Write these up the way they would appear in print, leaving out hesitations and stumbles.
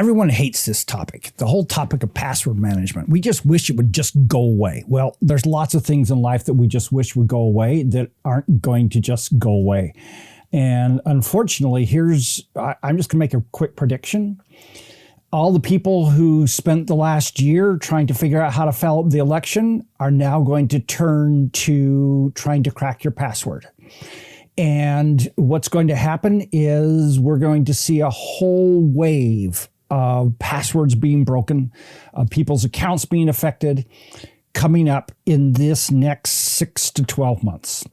everyone hates this topic, the whole topic of password management. We just wish it would just go away. Well, there's lots of things in life that we just wish would go away that aren't going to just go away. And unfortunately, I'm just going to make a quick prediction. All the people who spent the last year trying to figure out how to follow up the election are now going to turn to trying to crack your password. And what's going to happen is we're going to see a whole wave of passwords being broken, people's accounts being affected, coming up in this next 6 to 12 months.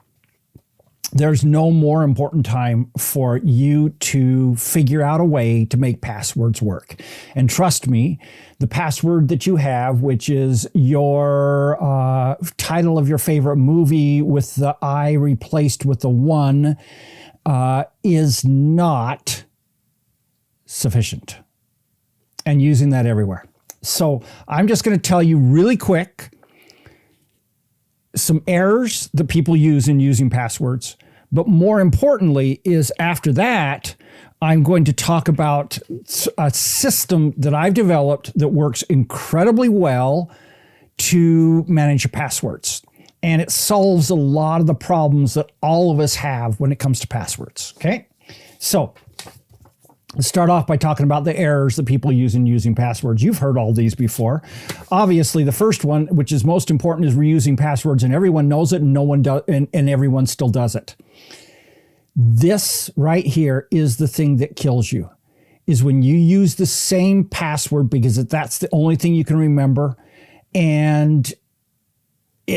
There's no more important time for you to figure out a way to make passwords work. And trust me, the password that you have, which is your title of your favorite movie with the I replaced with the 1, is not sufficient. And using that everywhere. So I'm just going to tell you really quick some errors that people use in using passwords. But more importantly is after that, I'm going to talk about a system that I've developed that works incredibly well to manage your passwords. And it solves a lot of the problems that all of us have when it comes to passwords. Okay? So let's start off by talking about the errors that people use in using passwords. You've heard all these before. Obviously, the first one, which is most important, is reusing passwords, and everyone knows it, and no one does, and everyone still does it. This right here is the thing that kills you, is when you use the same password because that's the only thing you can remember, and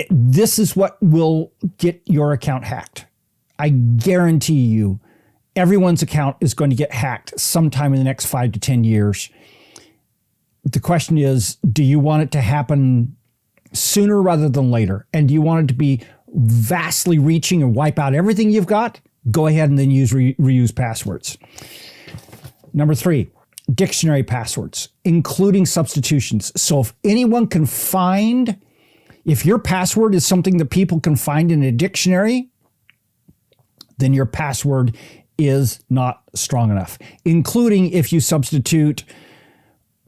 this is what will get your account hacked. I guarantee you, everyone's account is going to get hacked sometime in the next 5 to 10 years. The question is, do you want it to happen sooner rather than later? And do you want it to be vastly reaching and wipe out everything you've got? Go ahead and then use reuse passwords. Number 3, dictionary passwords, including substitutions. So if anyone can find, if your password is something that people can find in a dictionary, then your password is not strong enough, including if you substitute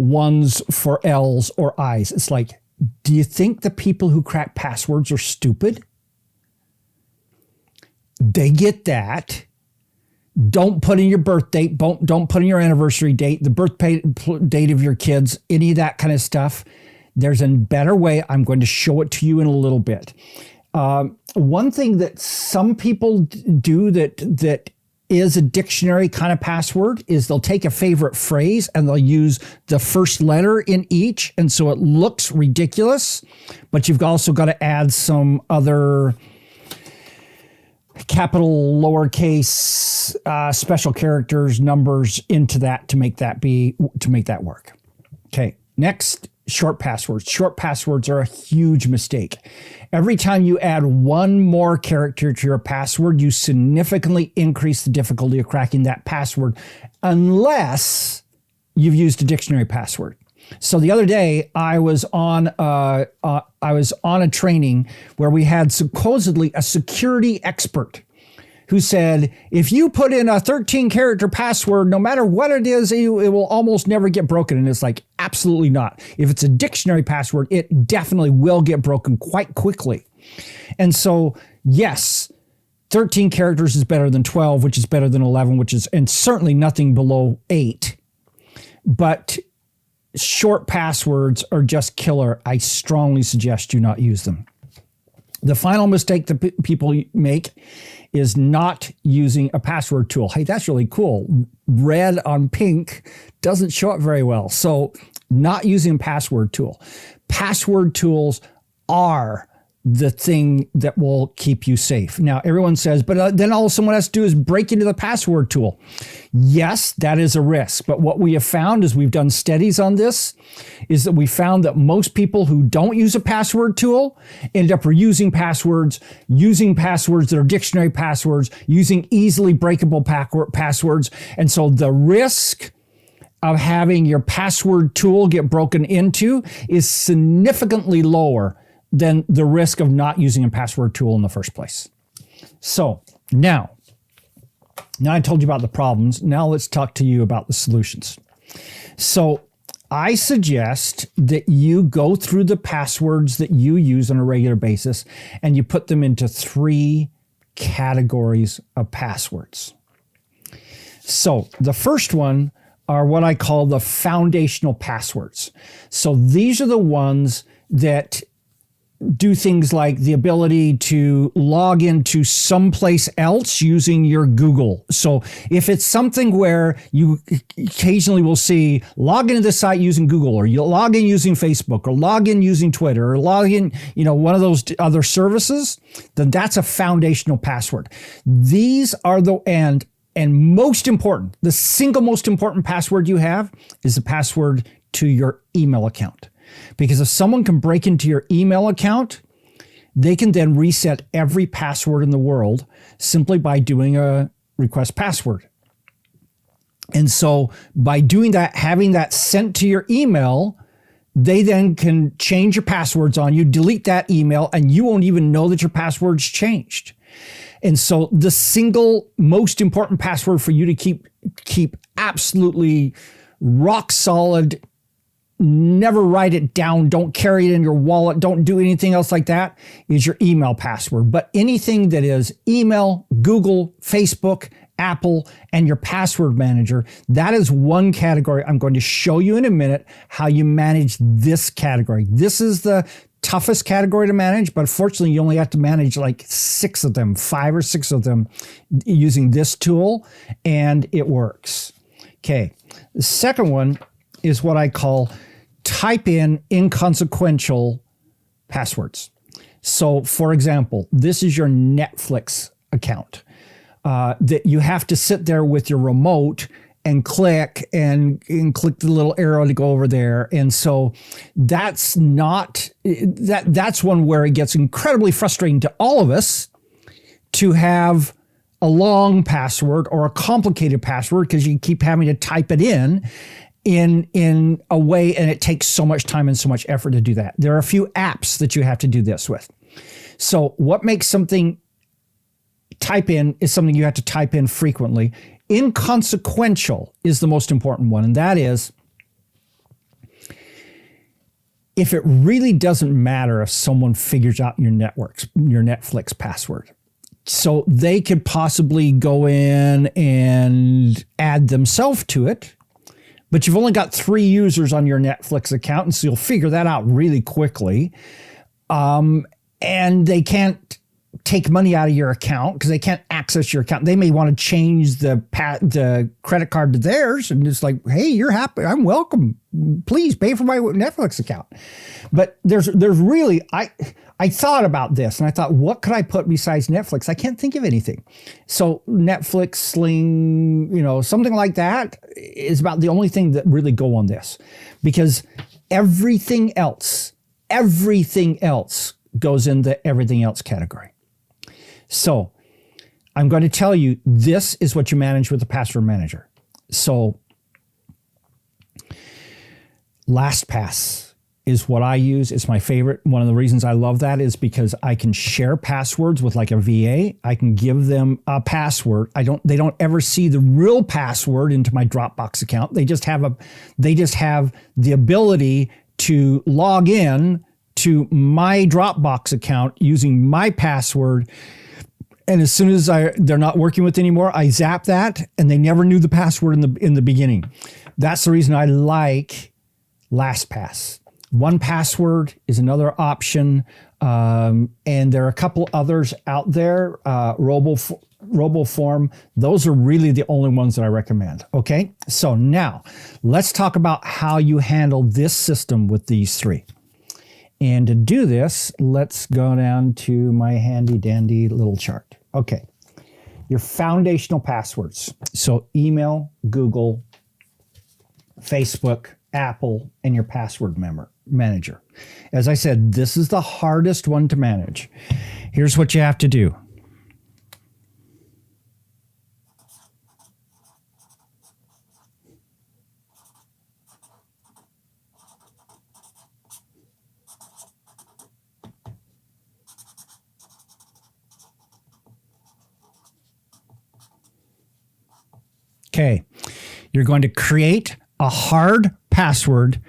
1s for L's or I's. It's like, do you think the people who crack passwords are stupid? They get that. Don't put in your birth date. Don't put in your anniversary date, the birth date of your kids, any of that kind of stuff. There's a better way. I'm going to show it to you in a little bit. One thing that some people do that is a dictionary kind of password is they'll take a favorite phrase and they'll use the first letter in each. And so it looks ridiculous, but you've also got to add some other capital, lowercase, special characters, numbers into that to make that work. Okay. Next, short passwords. Short passwords are a huge mistake. Every time you add one more character to your password, you significantly increase the difficulty of cracking that password unless you've used a dictionary password. So the other day I was on a training where we had supposedly a security expert who said, if you put in a 13-character password, no matter what it is, it will almost never get broken. And it's like, absolutely not. If it's a dictionary password, it definitely will get broken quite quickly. And so, yes, 13 characters is better than 12, which is better than 11, and certainly nothing below 8. But short passwords are just killer. I strongly suggest you not use them. The final mistake that people make is not using a password tool. Hey, that's really cool. Red on pink doesn't show up very well. So not using a password tool. Password tools are the thing that will keep you safe. Now, everyone says, but then all someone has to do is break into the password tool. Yes, that is a risk. But what we have found is we've done studies on this, is that we found that most people who don't use a password tool end up reusing passwords, using passwords that are dictionary passwords, using easily breakable passwords. And so the risk of having your password tool get broken into is significantly lower than the risk of not using a password tool in the first place. So now I told you about the problems. Now let's talk to you about the solutions. So I suggest that you go through the passwords that you use on a regular basis and you put them into 3 categories of passwords. So the first one are what I call the foundational passwords. So these are the ones that do things like the ability to log into someplace else using your Google. So if it's something where you occasionally will see log into the site using Google, or you log in using Facebook, or log in using Twitter, or log in, one of those other services, then that's a foundational password. These are and most important, the single most important password you have is the password to your email account. Because if someone can break into your email account, they can then reset every password in the world simply by doing a request password. And so by doing that, having that sent to your email, they then can change your passwords on you, delete that email, and you won't even know that your password's changed. And so the single most important password for you to keep absolutely rock solid, never write it down, don't carry it in your wallet, don't do anything else like that, is your email password. But anything that is email, Google, Facebook, Apple, and your password manager, that is one category. I'm going to show you in a minute how you manage this category. This is the toughest category to manage, but fortunately you only have to manage like 6 of them, 5 or 6 of them using this tool, and it works. Okay, the second one is what I call type in inconsequential passwords. So for example, this is your Netflix account that you have to sit there with your remote and click the little arrow to go over there. And so that's one where it gets incredibly frustrating to all of us to have a long password or a complicated password, because you keep having to type it in a way, and it takes so much time and so much effort to do that. There are a few apps that you have to do this with. So what makes something type in is something you have to type in frequently. Inconsequential is the most important one, and that is if it really doesn't matter if someone figures out your Netflix password. So they could possibly go in and add themselves to it, but you've only got 3 users on your Netflix account, and so you'll figure that out really quickly. And they can't take money out of your account because they can't access your account. They may want to change the credit card to theirs, and it's like, hey, you're happy, I'm welcome, please pay for my Netflix account. But there's really, I thought about this, and I thought, what could I put besides Netflix? I can't think of anything. So Netflix, Sling, something like that is about the only thing that really go on this, because everything else goes in the everything else category. So I'm going to tell you, this is what you manage with the password manager. So LastPass is what I use. It's my favorite. One of the reasons I love that is because I can share passwords with like a VA. I can give them a password. They don't ever see the real password into my Dropbox account. They just have the ability to log in to my Dropbox account using my password. And as soon as they're not working with anymore, I zap that, and they never knew the password in the beginning. That's the reason I like LastPass. 1Password is another option, and there are a couple others out there. RoboForm. Those are really the only ones that I recommend. Okay, so now let's talk about how you handle this system with these 3. And to do this, let's go down to my handy dandy little chart. Okay, your foundational passwords. So email, Google, Facebook, Apple, and your password manager. As I said, this is the hardest one to manage. Here's what you have to do. Okay, you're going to create a hard password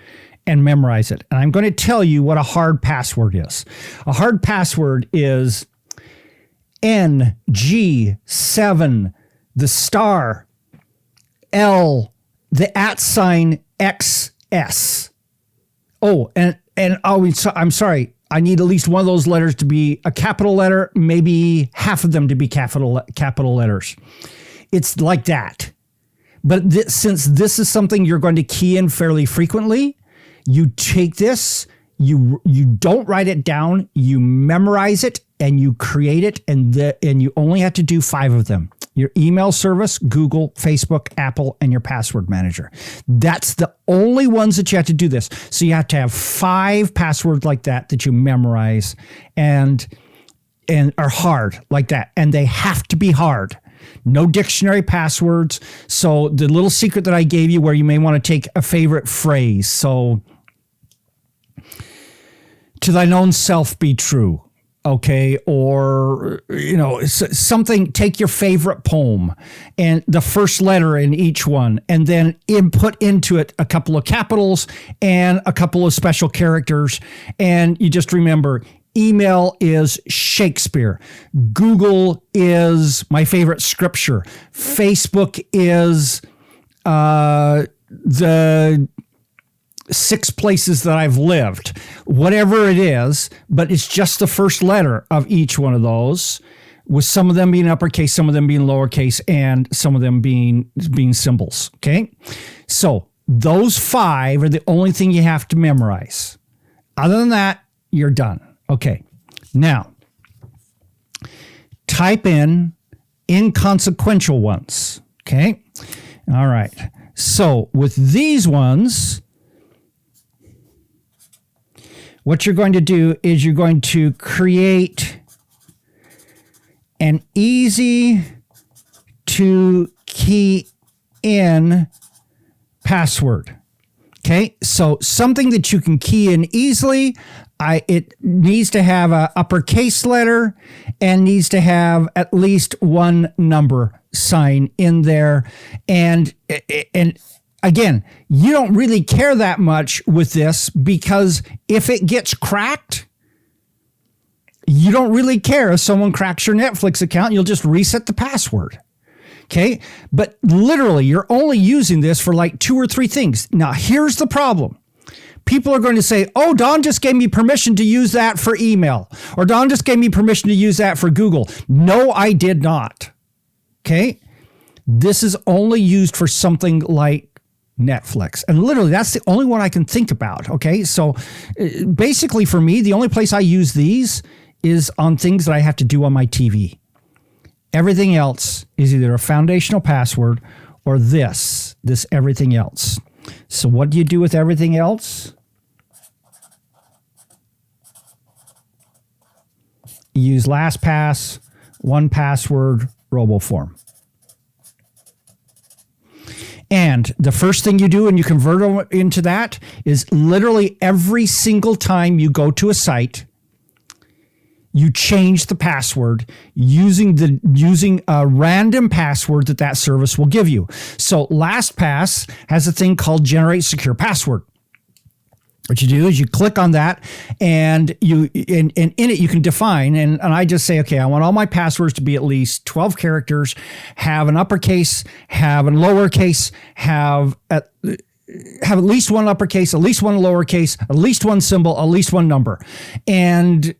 and memorize it. And I'm going to tell you what a hard password is. A hard password is NG7, the star, L, the @ XS. Oh, and I'm sorry. I need at least one of those letters to be a capital letter, maybe half of them to be capital letters. It's like that. But since this is something you're going to key in fairly frequently, you take this, you don't write it down, you memorize it, and you create it, and you only have to do 5 of them. Your email service, Google, Facebook, Apple, and your password manager. That's the only ones that you have to do this. So you have to have 5 passwords like that you memorize and are hard like that. And they have to be hard. No dictionary passwords. So the little secret that I gave you where you may want to take a favorite phrase. So, to thine own self be true. Okay. Or, something, take your favorite poem and the first letter in each one, and then input into it a couple of capitals and a couple of special characters. And you just remember, email is Shakespeare. Google is my favorite scripture. Facebook is the 6 places that I've lived. Whatever it is, but it's just the first letter of each one of those, with some of them being uppercase, some of them being lowercase, and some of them being symbols. Okay? So those 5 are the only thing you have to memorize. Other than that, you're done. Okay, now type in inconsequential ones. Okay, all right. So with these ones, what you're going to do is you're going to create an easy to key in password. Okay, so something that you can key in easily. It needs to have an uppercase letter and needs to have at least one number sign in there. And again, you don't really care that much with this, because if it gets cracked, you don't really care if someone cracks your Netflix account. You'll just reset the password. Okay. But literally, you're only using this for like 2 or 3 things. Now, here's the problem. People are going to say, oh, Don just gave me permission to use that for email, or Don just gave me permission to use that for Google. No, I did not. Okay. This is only used for something like Netflix. And literally, that's the only one I can think about. Okay. So basically for me, the only place I use these is on things that I have to do on my TV. Everything else is either a foundational password or this everything else. So what do you do with everything else? You use LastPass, 1Password, RoboForm. And the first thing you do when you convert into that is literally every single time you go to a site, you change the password using a random password that service will give you. So LastPass has a thing called Generate Secure Password. What you do is you click on that, and in it you can define, and I just say, okay, I want all my passwords to be at least 12 characters, have an uppercase, have a lowercase, have at least one uppercase, at least one lowercase, at least one symbol, at least one number. And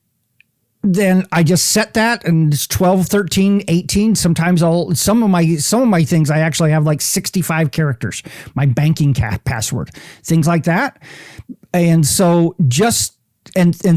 then I just set that, and it's 12, 13, 18. Sometimes some of my things, I actually have like 65 characters, my banking password, things like that. And so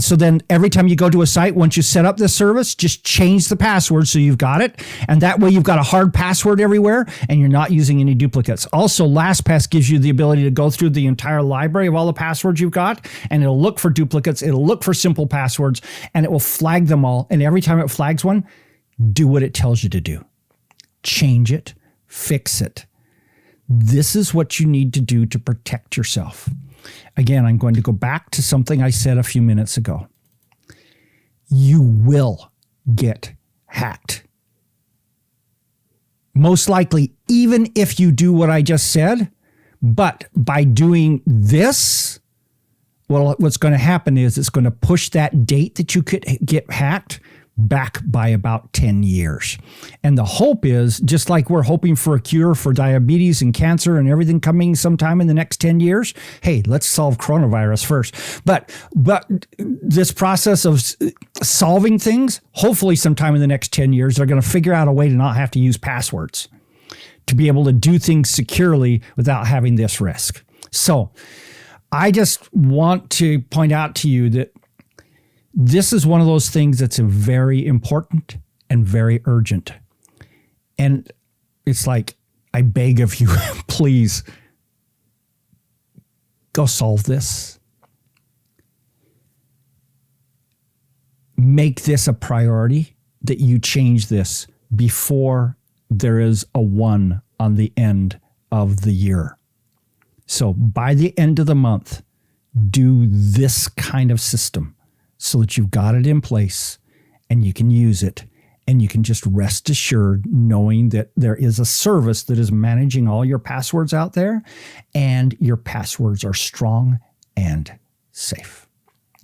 so then every time you go to a site, once you set up this service, just change the password so you've got it. And that way you've got a hard password everywhere and you're not using any duplicates. Also, LastPass gives you the ability to go through the entire library of all the passwords you've got, and it'll look for duplicates. It'll look for simple passwords, and it will flag them all. And every time it flags one, do what it tells you to do. Change it, fix it. This is what you need to do to protect yourself. Again, I'm going to go back to something I said a few minutes ago. You will get hacked. Most likely, even if you do what I just said, But by doing this, well, what's going to happen is it's going to push that date that you could get hacked back by about 10 years. And the hope is, just like we're hoping for a cure for diabetes and cancer and everything coming sometime in the next 10 years, hey, let's solve coronavirus first. But this process of solving things, hopefully sometime in the next 10 years, they're going to figure out a way to not have to use passwords to be able to do things securely without having this risk. So I just want to point out to you that this is one of those things that's very important and very urgent. And it's like, I beg of you, please go solve this. Make this a priority that you change this before there is a 1 on the end of the year. So by the end of the month, do this kind of system so that you've got it in place and you can use it, and you can just rest assured knowing that there is a service that is managing all your passwords out there, and your passwords are strong and safe.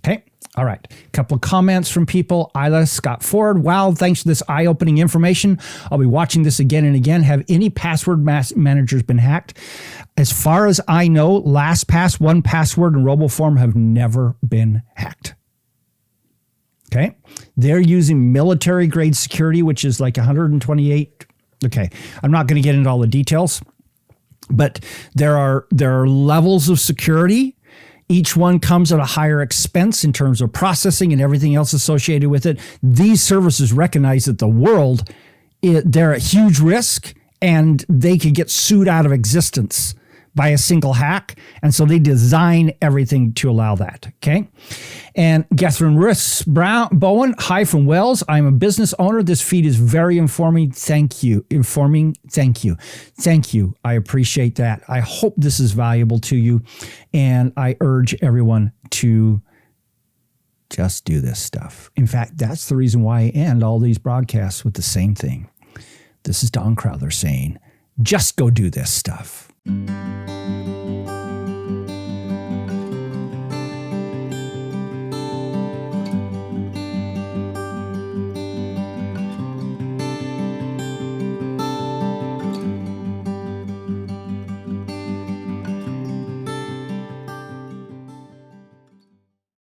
Okay. All right. A couple of comments from people. Isla Scott Ford. Wow. Thanks for this eye-opening information. I'll be watching this again and again. Have any password managers been hacked? As far as I know, LastPass, 1Password, and RoboForm have never been hacked. Okay. They're using military grade security, which is like 128. Okay. I'm not going to get into all the details, but there are levels of security. Each one comes at a higher expense in terms of processing and everything else associated with it. These services recognize that the world, they're at huge risk and they could get sued out of existence by a single hack. And so they design everything to allow that. Okay. And Catherine Bowen, hi from Wells. I'm a business owner. This feed is very informing. Thank you. Thank you. Thank you. I appreciate that. I hope this is valuable to you. And I urge everyone to just do this stuff. In fact, that's the reason why I end all these broadcasts with the same thing. This is Don Crowther saying, just go do this stuff.